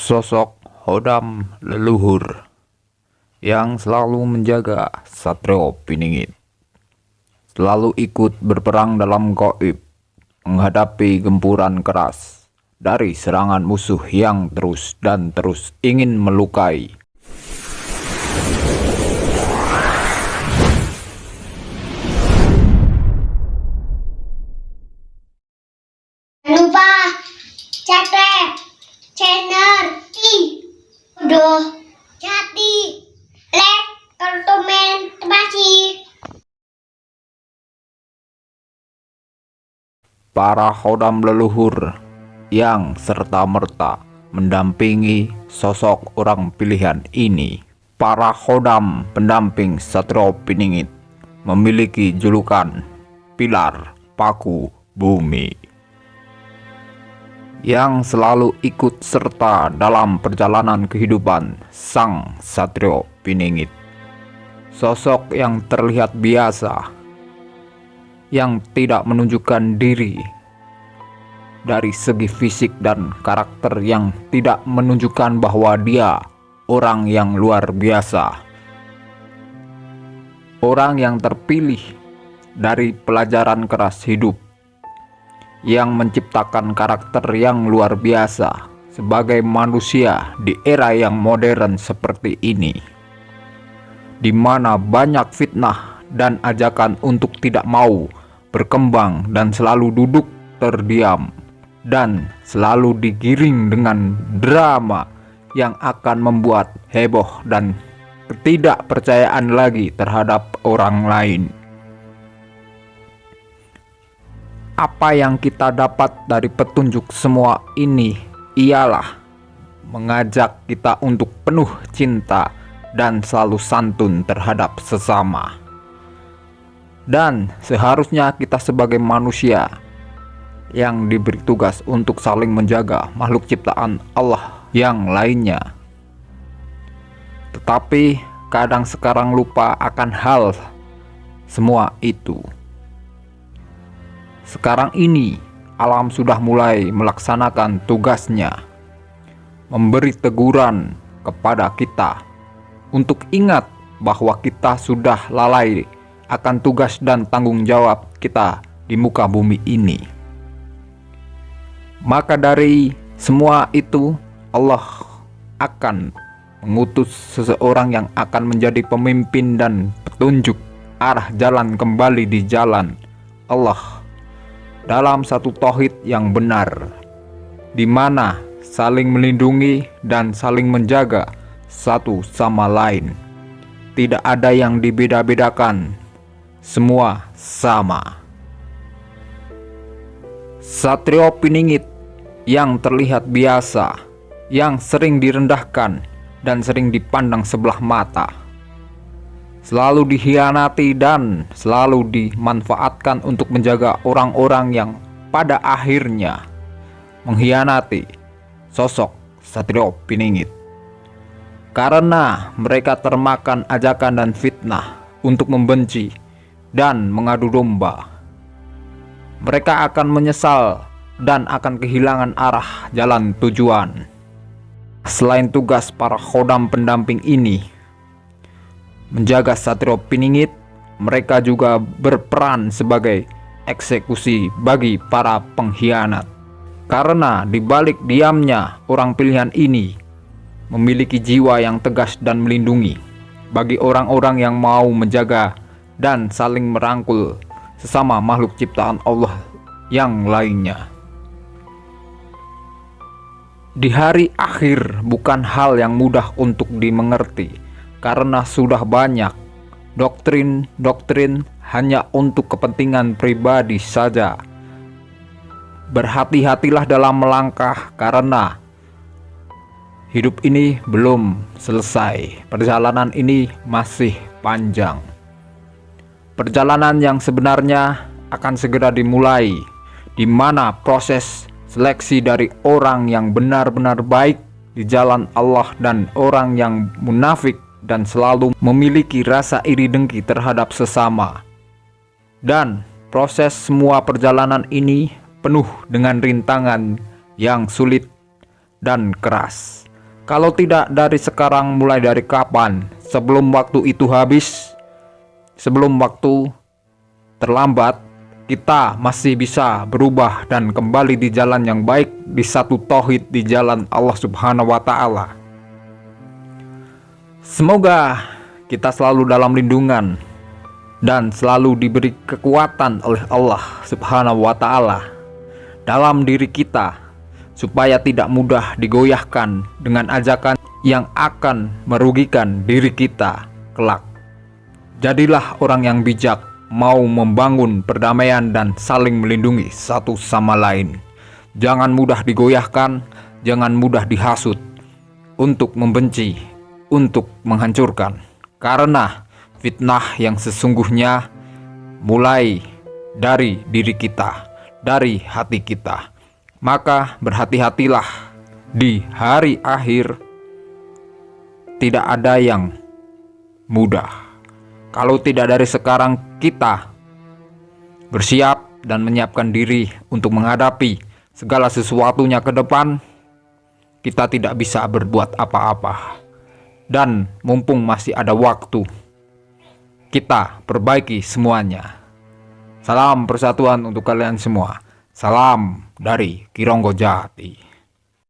Sosok Hodam leluhur yang selalu menjaga Satrio Piningit, selalu ikut berperang dalam gaib, menghadapi gempuran keras dari serangan musuh yang terus dan terus ingin melukai. Jangan lupa subscribe channel udah jadi like, komen, terima kasih. Para Hodam leluhur yang serta-merta mendampingi sosok orang pilihan ini, para Hodam pendamping Satrio Piningit, memiliki julukan Pilar Paku Bumi, yang selalu ikut serta dalam perjalanan kehidupan sang Satrio Piningit. Sosok yang terlihat biasa, yang tidak menunjukkan diri dari segi fisik dan karakter, yang tidak menunjukkan bahwa dia orang yang luar biasa, orang yang terpilih dari pelajaran keras hidup, yang menciptakan karakter yang luar biasa sebagai manusia di era yang modern seperti ini, di mana banyak fitnah dan ajakan untuk tidak mau berkembang dan selalu duduk terdiam dan selalu digiring dengan drama yang akan membuat heboh dan ketidakpercayaan lagi terhadap orang lain. Apa yang kita dapat dari petunjuk semua ini ialah mengajak kita untuk penuh cinta dan selalu santun terhadap sesama. Dan seharusnya kita sebagai manusia yang diberi tugas untuk saling menjaga makhluk ciptaan Allah yang lainnya. Tetapi kadang sekarang lupa akan hal semua itu. Sekarang ini alam sudah mulai melaksanakan tugasnya, memberi teguran kepada kita untuk ingat bahwa kita sudah lalai akan tugas dan tanggung jawab kita di muka bumi ini. Maka dari semua itu, Allah akan mengutus seseorang yang akan menjadi pemimpin dan petunjuk arah jalan kembali di jalan Allah dalam satu tauhid yang benar, di mana saling melindungi dan saling menjaga satu sama lain. Tidak ada yang dibeda-bedakan, semua sama. Satrio Piningit yang terlihat biasa, yang sering direndahkan dan sering dipandang sebelah mata, selalu dikhianati dan selalu dimanfaatkan untuk menjaga orang-orang yang pada akhirnya mengkhianati sosok Satrio Piningit, karena mereka termakan ajakan dan fitnah untuk membenci dan mengadu domba. Mereka akan menyesal dan akan kehilangan arah jalan tujuan. Selain tugas para Hodam pendamping ini menjaga Satrio Piningit, mereka juga berperan sebagai eksekusi bagi para pengkhianat. Karena di balik diamnya orang pilihan ini memiliki jiwa yang tegas dan melindungi bagi orang-orang yang mau menjaga dan saling merangkul sesama makhluk ciptaan Allah yang lainnya. Di hari akhir bukan hal yang mudah untuk dimengerti, karena sudah banyak doktrin hanya untuk kepentingan pribadi saja. Berhati-hatilah dalam melangkah, karena hidup ini belum selesai. Perjalanan ini masih panjang. Perjalanan yang sebenarnya akan segera dimulai, di mana proses seleksi dari orang yang benar-benar baik di jalan Allah dan orang yang munafik dan selalu memiliki rasa iri dengki terhadap sesama. Dan proses semua perjalanan ini penuh dengan rintangan yang sulit dan keras. Kalau tidak dari sekarang, mulai dari kapan? Sebelum waktu itu habis, sebelum waktu terlambat, kita masih bisa berubah dan kembali di jalan yang baik, di satu tauhid, di jalan Allah Subhanahu wa Ta'ala. Semoga kita selalu dalam lindungan dan selalu diberi kekuatan oleh Allah Subhanahu wa Ta'ala dalam diri kita, supaya tidak mudah digoyahkan dengan ajakan yang akan merugikan diri kita kelak. Jadilah orang yang bijak, mau membangun perdamaian dan saling melindungi satu sama lain. Jangan mudah digoyahkan, jangan mudah dihasut untuk membenci, untuk menghancurkan. Karena fitnah yang sesungguhnya mulai dari diri kita, dari hati kita. Maka berhati-hatilah, di hari akhir tidak ada yang mudah. Kalau tidak dari sekarang kita bersiap dan menyiapkan diri untuk menghadapi segala sesuatunya ke depan, kita tidak bisa berbuat apa-apa. Dan mumpung masih ada waktu, kita perbaiki semuanya. Salam persatuan untuk kalian semua. Salam dari Kironggo Jati.